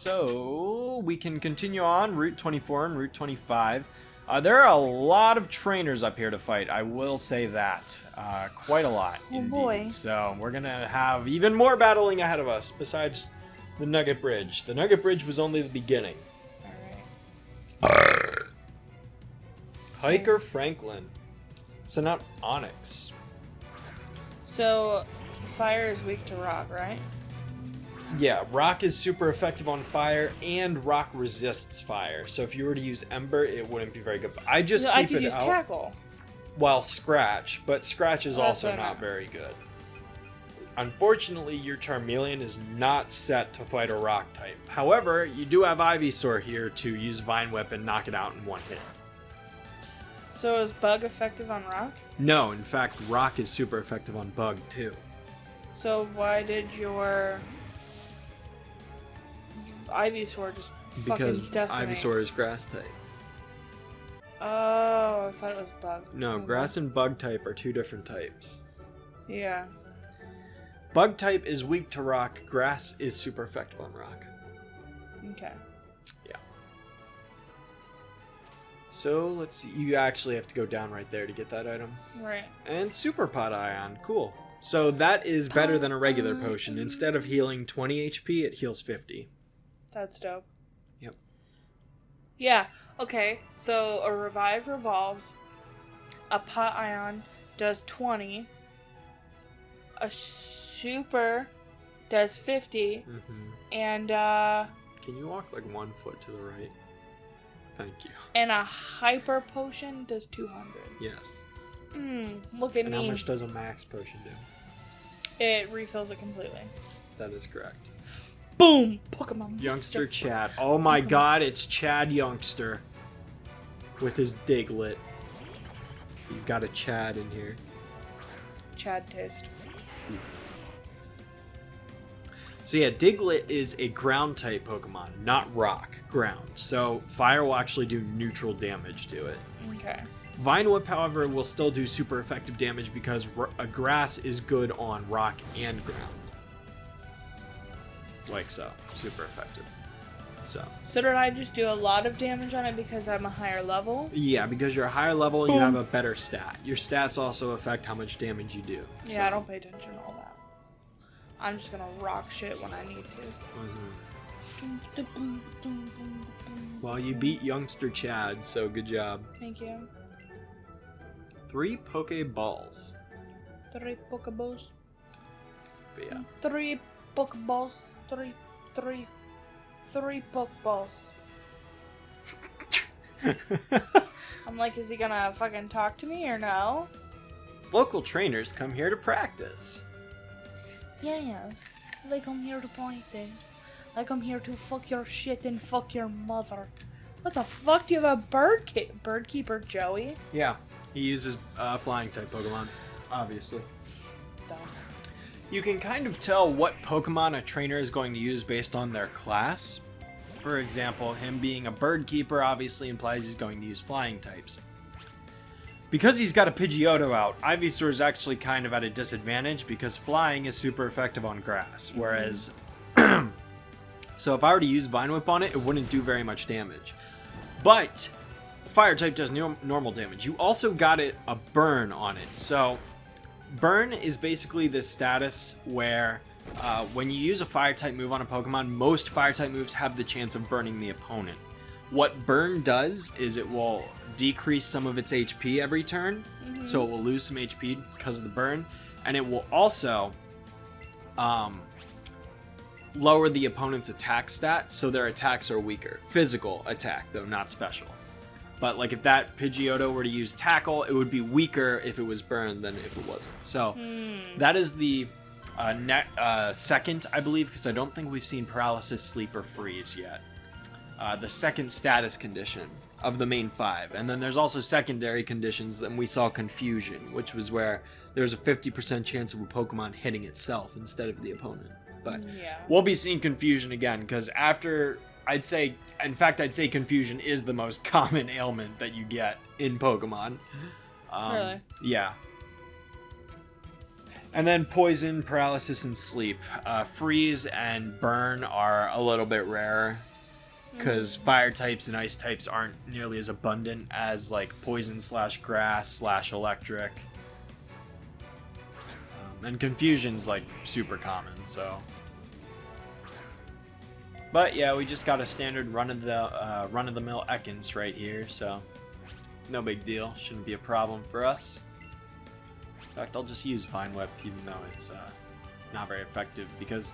So we can continue on Route 24 and Route 25. There are a lot of trainers up here to fight, I will say that. Quite a lot, indeed. Boy. So we're going to have even more battling ahead of us, besides the Nugget Bridge. The Nugget Bridge was only the beginning. Alright. Hiker Franklin. So not Onyx. So, fire is weak to rock, right? Yeah, rock is super effective on fire, and rock resists fire. So if you were to use Ember, it wouldn't be very good. But I just No, keep I could it use out. tackle. Well, Scratch, but Scratch is Oh, that's also what I not meant. very good. Unfortunately, your Charmeleon is not set to fight a rock type. However, you do have Ivysaur here to use Vine Whip and knock it out in one hit. So is bug effective on rock? No, in fact, rock is super effective on Bug too. So why did your Ivysaur just Because fucking decimate? Ivysaur is Grass type. Oh, I thought it was bug. No, Okay. Grass and Bug type are two different types. Yeah. Bug type is weak to rock, Grass is super effective on rock. Okay. Yeah. So let's see, you actually have to go down right there to get that item. Right. And Super Pot Ion, cool. So that is better than a regular potion. Instead of healing 20 HP, it heals 50. That's dope. Yep. Yeah. Okay. So a revive revolves. A pot ion does 20. A super does 50. And Can you walk like 1 foot to the right? Thank you. and a hyper potion does 200. Yes. Look at And how me. much does a max potion do? It refills it completely. That is correct. Boom! Pokemon. Youngster Chad. Oh my god, it's Chad Youngster. With his Diglett. You've got a Chad in here. Chad taste. So yeah, Diglett is a ground type Pokemon, not rock, ground. So fire will actually do neutral damage to it. Okay. Vine Whip, however, will still do super effective damage because a grass is good on rock and ground. Like so. Super effective. So. So did I just do a lot of damage on it because I'm a higher level? Yeah, because you're a higher level, you Boom. have a better stat. Your stats also affect how much damage you do. Yeah, so. I don't pay attention to all that. I'm just gonna rock shit when I need to. Well, you beat Youngster Chad, so good job. Thank you. 3 Pokeballs. 3 Pokeballs. But yeah. 3 Pokeballs. 3 Pokeballs. I'm like, is he gonna fucking talk to me or no? Local trainers come here to practice. Yes. Like I'm here to practice. Like I'm here to fuck your shit and fuck your mother. What the fuck? Do you have a birdkeeper Joey? Yeah, he uses flying type Pokemon, obviously. Dumb. You can kind of tell what Pokemon a trainer is going to use based on their class. For example, him being a bird keeper obviously implies he's going to use flying types. Because he's got a Pidgeotto out, Ivysaur is actually kind of at a disadvantage because flying is super effective on grass, whereas... So if I were to use Vine Whip on it, it wouldn't do very much damage. But fire type does normal damage. You also got it a burn on it. So burn is basically the status where when you use a fire type move on a Pokemon, most fire type moves have the chance of burning the opponent. What burn does is it will decrease some of its HP every turn, so it will lose some HP because of the burn, and it will also lower the opponent's attack stat, so their attacks are weaker. Physical attack, though, not special. But like if that Pidgeotto were to use Tackle, it would be weaker if it was burned than if it wasn't. So that is the second, I believe, because I don't think we've seen Paralysis, Sleep, or Freeze yet. The second status condition of the main 5. And then there's also secondary conditions, and we saw Confusion, which was where there's a 50% chance of a Pokemon hitting itself instead of the opponent. But Yeah. we'll be seeing Confusion again, because after, I'd say Confusion is the most common ailment that you get in Pokemon. Really? Yeah. And then poison, paralysis, and sleep. Freeze and burn are a little bit rarer because fire types and ice types aren't nearly as abundant as like poison / grass / electric. And confusion's like super common, so. But yeah, we just got a standard run of the mill Ekans right here, so no big deal. Shouldn't be a problem for us. In fact, I'll just use Vine Whip even though it's not very effective, because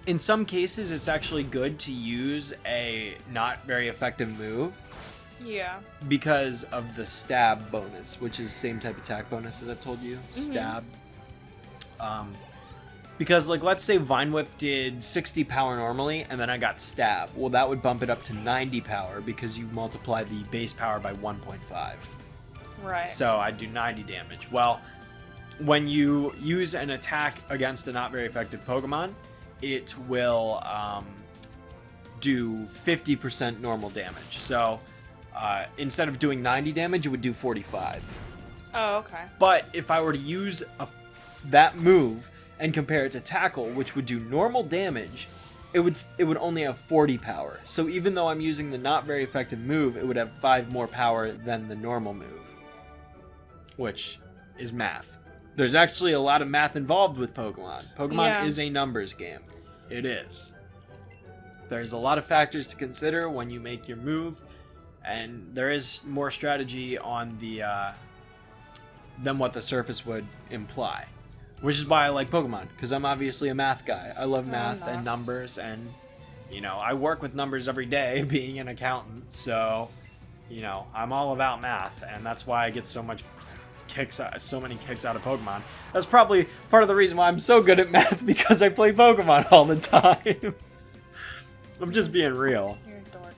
in some cases it's actually good to use a not very effective move. Yeah. Because of the stab bonus, which is the same type attack bonus as I told you. Stab. Because, like, let's say Vine Whip did 60 power normally, and then I got Stab. Well, that would bump it up to 90 power because you multiply the base power by 1.5. Right. So I'd do 90 damage. Well, when you use an attack against a not very effective Pokemon, it will do 50% normal damage. So instead of doing 90 damage, it would do 45. Oh, okay. But if I were to use that move and compare it to Tackle, which would do normal damage, it would only have 40 power. So even though I'm using the not very effective move, it would have 5 more power than the normal move, which is math. There's actually a lot of math involved with Pokemon. Pokemon is a numbers game. It is. There's a lot of factors to consider when you make your move, and there is more strategy on the than what the surface would imply. Which is why I like Pokemon, because I'm obviously a math guy. I love math and numbers, and, you know, I work with numbers every day being an accountant, so, you know, I'm all about math, and that's why I get so many kicks out of Pokemon. That's probably part of the reason why I'm so good at math, because I play Pokemon all the time. I'm just being real. You're a dork.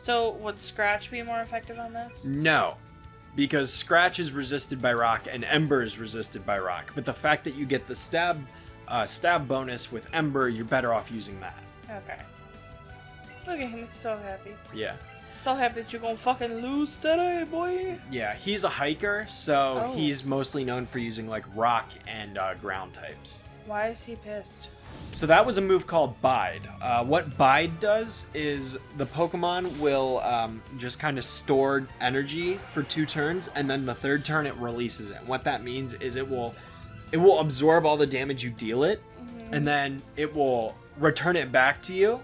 So, would Scratch be more effective on this? No. Because Scratch is resisted by Rock and Ember is resisted by Rock. But the fact that you get the stab bonus with Ember, you're better off using that. Okay. Look at him, he's so happy. Yeah. So happy that you're gonna fucking lose today, boy. Yeah, he's a hiker, so he's mostly known for using like Rock and ground types. Why is he pissed? So that was a move called Bide. What Bide does is the Pokemon will just kind of store energy for 2 turns, and then the 3rd turn it releases it. And what that means is it will absorb all the damage you deal it, and then it will return it back to you,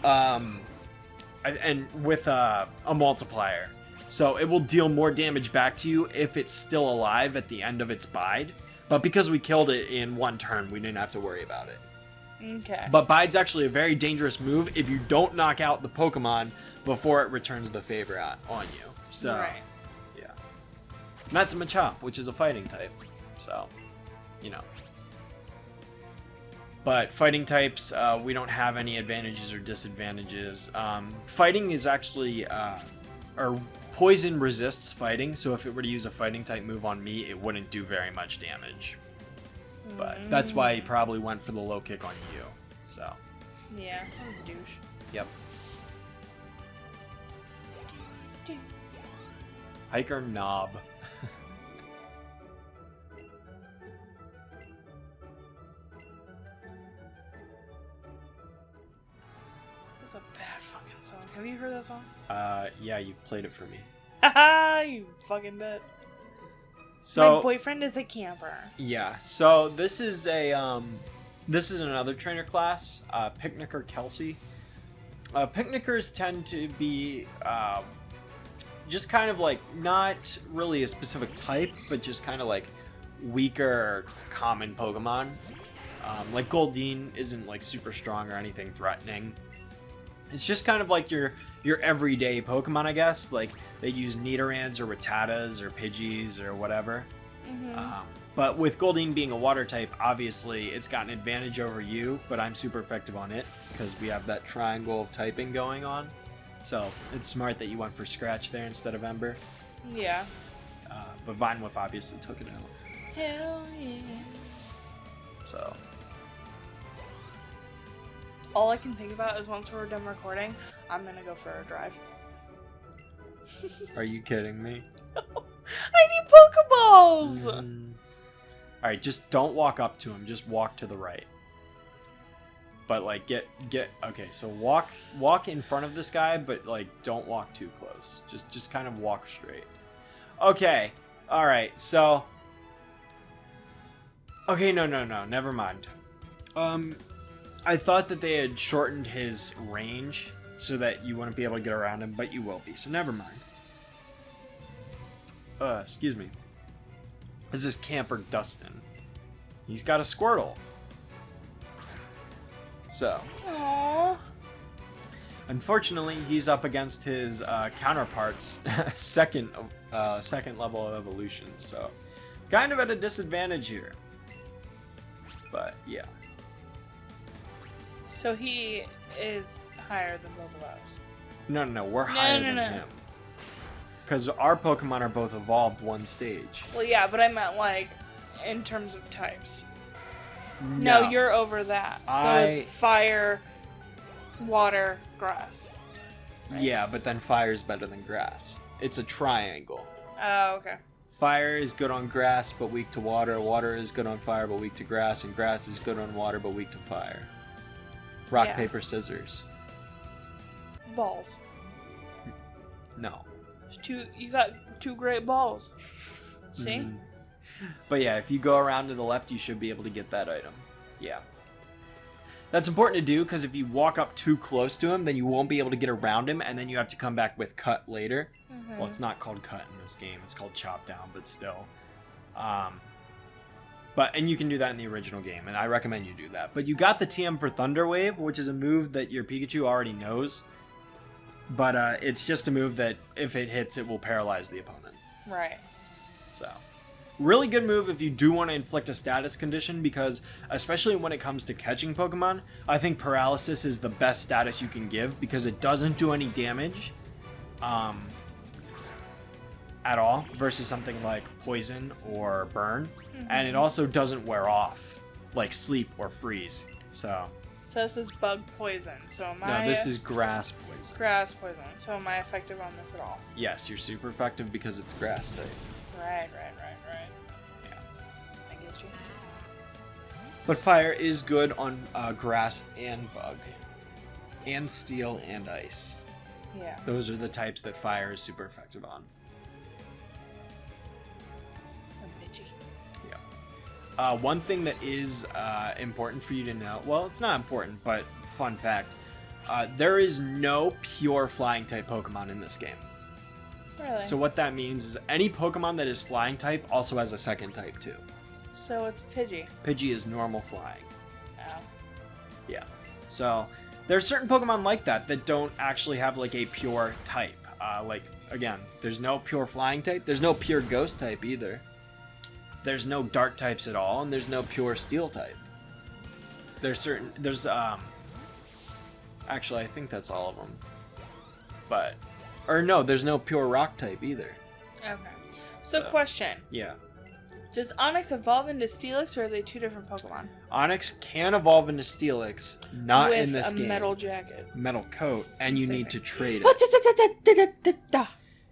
and with a multiplier. So it will deal more damage back to you if it's still alive at the end of its Bide. But because we killed it in 1 turn, we didn't have to worry about it. Okay. But Bide's actually a very dangerous move if you don't knock out the Pokemon before it returns the favor on you. So, yeah. And that's a Machop, which is a fighting type. So, you know. But fighting types, we don't have any advantages or disadvantages. Fighting is actually... or Poison resists fighting, so if it were to use a fighting type move on me, it wouldn't do very much damage. But that's why he probably went for the low kick on you. So. Yeah, I'm a douche. Yep. Hiker Knob. That's a bad fucking song. Have you heard that song? Yeah, you've played it for me. Haha, you fucking bet. So my boyfriend is a camper. Yeah. So this is another trainer class, Picnicker Kelsey. Picnickers tend to be just kind of like not really a specific type, but just kind of like weaker common Pokemon. Like Goldeen isn't like super strong or anything threatening. It's just kind of like your everyday Pokemon, I guess. Like they use Nidorans or Rattatas or Pidgeys or whatever. But with Goldeen being a water type, obviously it's got an advantage over you, but I'm super effective on it because we have that triangle of typing going on. So it's smart that you went for Scratch there instead of Ember. Yeah. But Vine Whip obviously took it out. Hell yeah. So. All I can think about is once we're done recording, I'm gonna go for a drive. Are you kidding me? I need Pokeballs! Alright, just don't walk up to him. Just walk to the right. But, like, get... Okay, so walk in front of this guy, but, like, don't walk too close. Just kind of walk straight. Okay. Alright, so... Okay, no. Never mind. I thought that they had shortened his range so that you wouldn't be able to get around him, but you will be, so never mind. Excuse me. This is Camper Dustin. He's got a Squirtle. So. Aww. Unfortunately, he's up against his counterparts, second level of evolution, so kind of at a disadvantage here. But yeah. So he is higher than both of us. No, we're higher than him. Because our Pokemon are both evolved one stage. Well, yeah, but I meant, like, in terms of types. No, you're over that. So it's fire, water, grass. Right? Yeah, but then fire's better than grass. It's a triangle. Oh, okay. Fire is good on grass, but weak to water. Water is good on fire, but weak to grass. And grass is good on water, but weak to fire. Rock, paper, scissors. Balls. No. You got two great balls. See? Mm-hmm. But yeah, if you go around to the left, you should be able to get that item. Yeah. That's important to do, because if you walk up too close to him, then you won't be able to get around him, and then you have to come back with Cut later. Mm-hmm. Well, it's not called Cut in this game. It's called Chop Down, but still. And you can do that in the original game, and I recommend you do that. But you got the TM for Thunder Wave, which is a move that your Pikachu already knows. But it's just a move that, if it hits, it will paralyze the opponent. Right. So, really good move if you do want to inflict a status condition, because, especially when it comes to catching Pokemon, I think Paralysis is the best status you can give, because it doesn't do any damage at all, versus something like Poison or Burn. Mm-hmm. And it also doesn't wear off, like Sleep or Freeze. So this is Bug Poison. So am I... No, this is Grass Poison. Grass Poison. So am I effective on this at all? Yes, you're super effective because it's Grass type. Right. Yeah. I get you. But Fire is good on Grass and Bug. And Steel and Ice. Yeah. Those are the types that Fire is super effective on. One thing that is important for you to know, well, it's not important, but fun fact, there is no pure flying type Pokemon in this game. Really? So what that means is any Pokemon that is flying type also has a second type too. So it's Pidgey. Pidgey is normal flying. Oh. Yeah. So there's certain Pokemon like that don't actually have like a pure type. Like, again, there's no pure flying type. There's no pure ghost type either. There's no dark types at all, and there's no pure steel type. Actually, I think that's all of them. There's no pure rock type either. Okay. So question. Yeah. Does Onyx evolve into Stelix, or are they two different Pokemon? Onyx can evolve into Stelix, not in this game. With a metal jacket. Metal coat, and you need to trade it.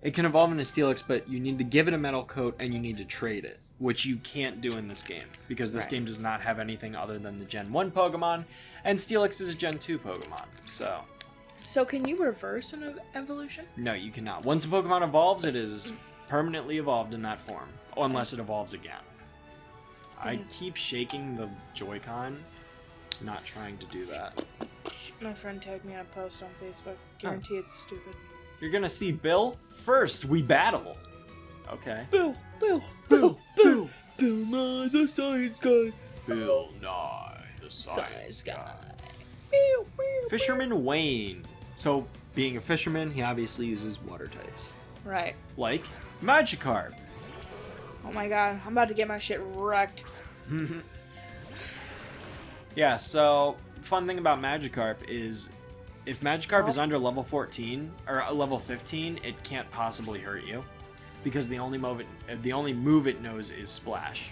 It can evolve into Stelix, but you need to give it a metal coat, and you need to trade it. Which you can't do in this game, because this game does not have anything other than the Gen 1 Pokemon, and Stelix is a Gen 2 Pokemon, So can you reverse an evolution? No, you cannot. Once a Pokemon evolves, it is permanently evolved in that form, unless it evolves again. I keep shaking the Joy-Con, not trying to do that. My friend tagged me on a post on Facebook. Guarantee it's stupid. You're gonna see Bill. First, we battle. Okay. Bill Nye, the science guy. Bill Nye, the science guy. Fisherman Wayne. So, being a fisherman, he obviously uses water types. Right. Like Magikarp. Oh my god, I'm about to get my shit wrecked. Yeah, so, fun thing about Magikarp is, if Magikarp is under level 14, or level 15, it can't possibly hurt you. Because the only move it knows is Splash.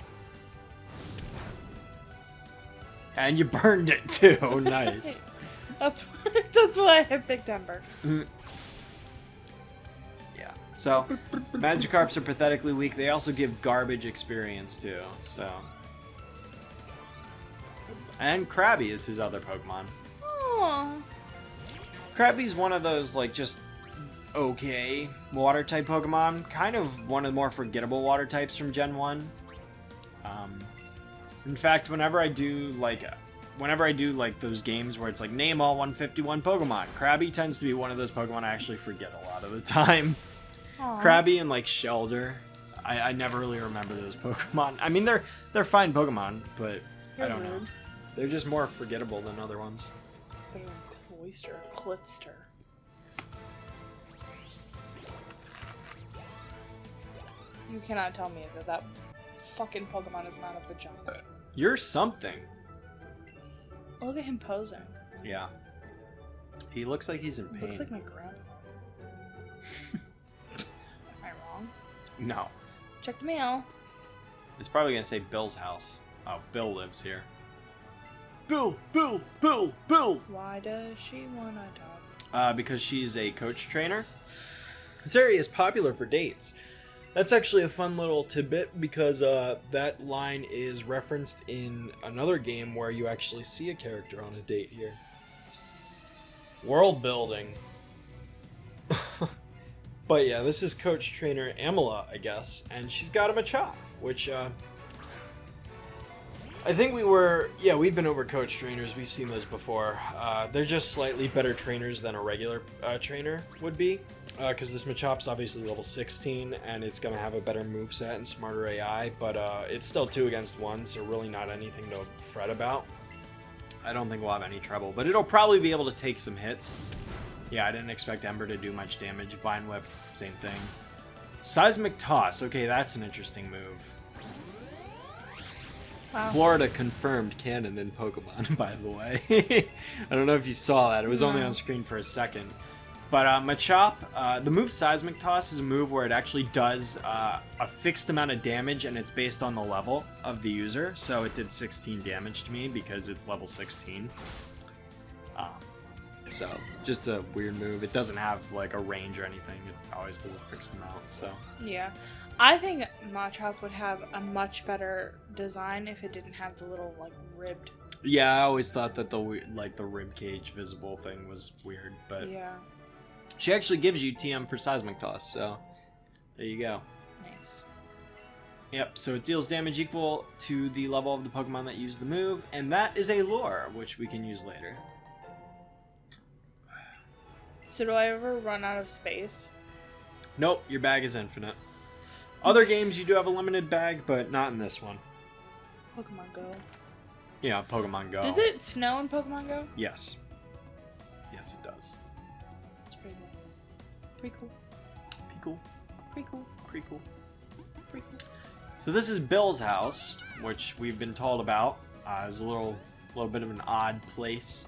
And you burned it too. Nice. That's why I have big temper. Yeah. So, Magikarps are pathetically weak. They also give garbage experience too. So, And Krabby is his other Pokemon. Aww. Krabby's one of those, like, just okay water-type Pokemon. Kind of one of the more forgettable water types from Gen 1. In fact, whenever I do, like, those games where it's like, name all 151 Pokemon, Krabby tends to be one of those Pokemon I actually forget a lot of the time. Aww. Krabby and, like, Shelder. I never really remember those Pokemon. I mean, they're fine Pokemon, but I don't know. They're just more forgettable than other ones. It's better than Cloyster, Klitster. You cannot tell me that fucking Pokemon is not a vagina. You're something. Look at him posing. Yeah. He looks like he's in pain. Looks like my grandpa. Am I wrong? No. Check the mail. It's probably gonna say Bill's house. Oh, Bill lives here. Bill! Bill! Bill! Bill! Why does she wanna talk? Because she's a coach trainer. This area is popular for dates. That's actually a fun little tidbit because that line is referenced in another game where you actually see a character on a date here. World building. But yeah, this is coach trainer Amela, I guess, and she's got a Machop, which I think we've been over coach trainers. We've seen those before. They're just slightly better trainers than a regular trainer would be. Because this Machop's obviously level 16, and it's going to have a better moveset and smarter AI, but it's still 2 against 1, so really not anything to fret about. I don't think we'll have any trouble, but it'll probably be able to take some hits. Yeah, I didn't expect Ember to do much damage. Vine Whip, same thing. Seismic Toss, okay, that's an interesting move. Wow. Florida confirmed canon in Pokemon, by the way. I don't know if you saw that. It was only on screen for a second. But Machop, the move Seismic Toss is a move where it actually does a fixed amount of damage, and it's based on the level of the user. So it did 16 damage to me because it's level 16. So just a weird move. It doesn't have like a range or anything. It always does a fixed amount. So yeah, I think Machop would have a much better design if it didn't have the little like ribbed. Yeah, I always thought that the rib cage visible thing was weird, but yeah. She actually gives you TM for Seismic Toss, so there you go. Nice. Yep, so it deals damage equal to the level of the Pokemon that use the move, and that is a lure, which we can use later. So do I ever run out of space? Nope, your bag is infinite. Other games you do have a limited bag, but not in this one. Pokemon Go. Yeah, Pokemon Go. Does it snow in Pokemon Go? Yes. Yes, it does. Pretty cool. Pretty cool. Pretty cool. Pretty cool. Pretty cool. So this is Bill's house, which we've been told about. Is a little bit of an odd place.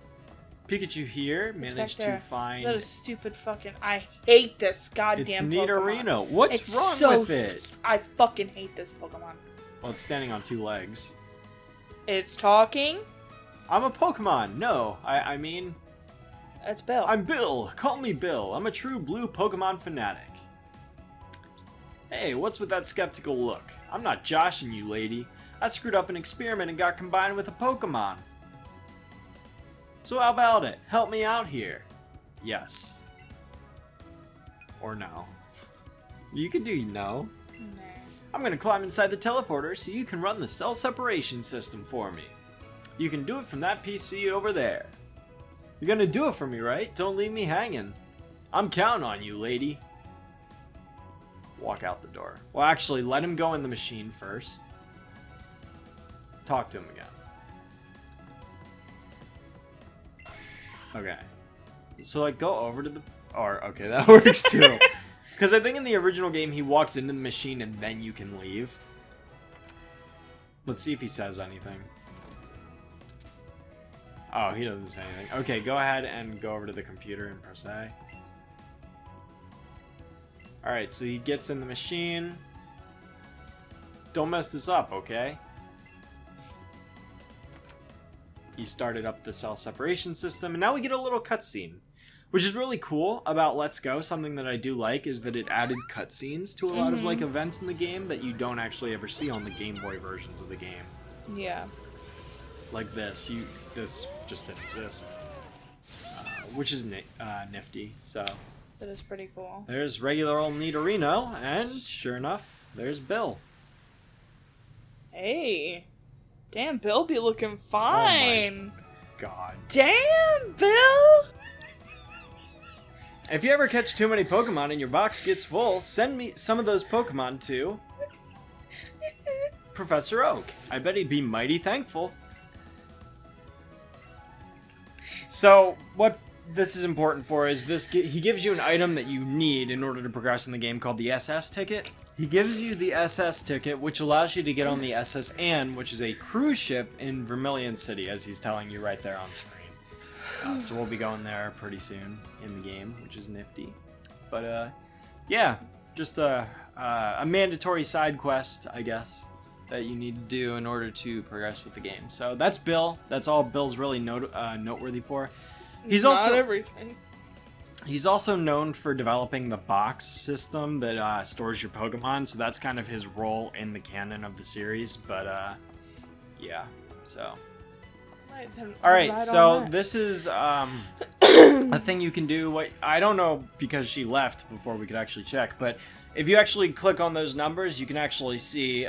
Pikachu here managed to find. Is that a stupid fucking? I hate this goddamn. It's Pokemon. Nidorino. What's it's wrong so with it? I fucking hate this Pokemon. Well, it's standing on 2 legs. It's talking. I'm a Pokemon. No, I mean. It's Bill. I'm Bill. Call me Bill. I'm a true blue Pokemon fanatic. Hey, what's with that skeptical look? I'm not joshing you, lady. I screwed up an experiment and got combined with a Pokemon. So how about it? Help me out here. Yes. Or no. You can do no. Nah. I'm gonna climb inside the teleporter so you can run the cell separation system for me. You can do it from that PC over there. You're gonna do it for me, right? Don't leave me hanging. I'm counting on you, lady. Walk out the door. Well, actually, let him go in the machine first. Talk to him again. Okay. So, like, go over to the... Or, okay, that works too. Because I think in the original game, he walks into the machine and then you can leave. Let's see if he says anything. Oh, he doesn't say anything. Okay, go ahead and go over to the computer and press A. Alright, so he gets in the machine. Don't mess this up, okay? You started up the cell separation system, and now we get a little cutscene. Which is really cool about Let's Go. Something that I do like is that it added cutscenes to a lot of like events in the game that you don't actually ever see on the Game Boy versions of the game. Yeah. like this. This just didn't exist, which is nifty. So That is pretty cool. there's regular old Nidorino, and sure enough, there's Bill. Hey. Damn, Bill be looking fine. God. Damn, Bill! If you ever catch too many Pokemon and your box gets full, send me some of those Pokemon to Professor Oak. I bet he'd be mighty thankful. So, what this is important for is he gives you an item that you need in order to progress in the game called the SS ticket. He gives you the SS ticket, which allows you to get on the SS Anne, which is a cruise ship in Vermilion City, as he's telling you right there on screen. So we'll be going there pretty soon in the game, which is nifty. But yeah, just a mandatory side quest, I guess, that you need to do in order to progress with the game. So that's Bill. That's all Bill's really noteworthy for. He's Not also everything. He's also known for developing the box system that stores your Pokemon, so that's kind of his role in the canon of the series. But yeah, so. Alright, so this is a thing you can do. What I don't know, because she left before we could actually check, but if you actually click on those numbers, you can actually see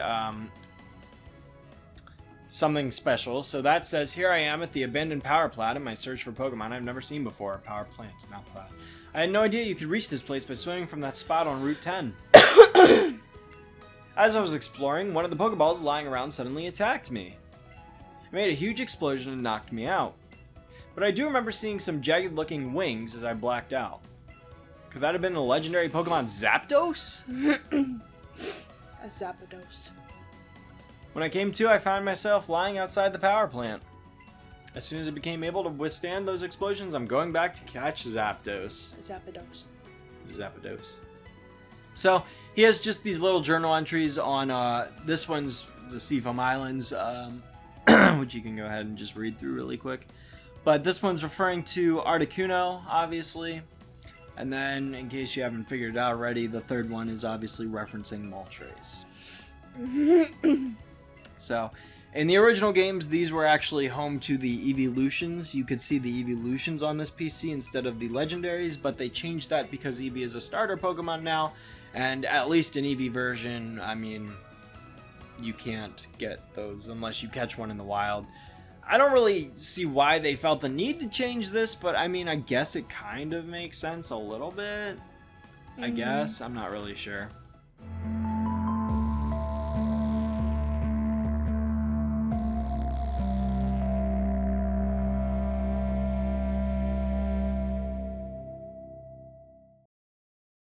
something special. So that says, here I am at the abandoned power plant in my search for Pokemon I've never seen before. Power plant, not plant. I had no idea you could reach this place by swimming from that spot on Route 10. As I was exploring, one of the Pokeballs lying around suddenly attacked me. It made a huge explosion and knocked me out. But I do remember seeing some jagged looking wings as I blacked out. Could that have been a legendary Pokemon Zapdos? A Zapdos. When I came to, I found myself lying outside the power plant. As soon as I became able to withstand those explosions, I'm going back to catch Zapdos. Zapdos. So, he has just these little journal entries on, this one's the Seafoam Islands, which you can go ahead and just read through really quick. But this one's referring to Articuno, obviously. And then, in case you haven't figured it out already, the third one is obviously referencing Moltres. So, in the original games, these were actually home to the Evolutions. You could see the Evolutions on this PC instead of the Legendaries, but they changed that because Eevee is a starter Pokemon now, and at least in Eevee version, I mean, you can't get those unless you catch one in the wild. I don't really see why they felt the need to change this, but I mean, I guess it kind of makes sense a little bit. I guess. I'm not really sure.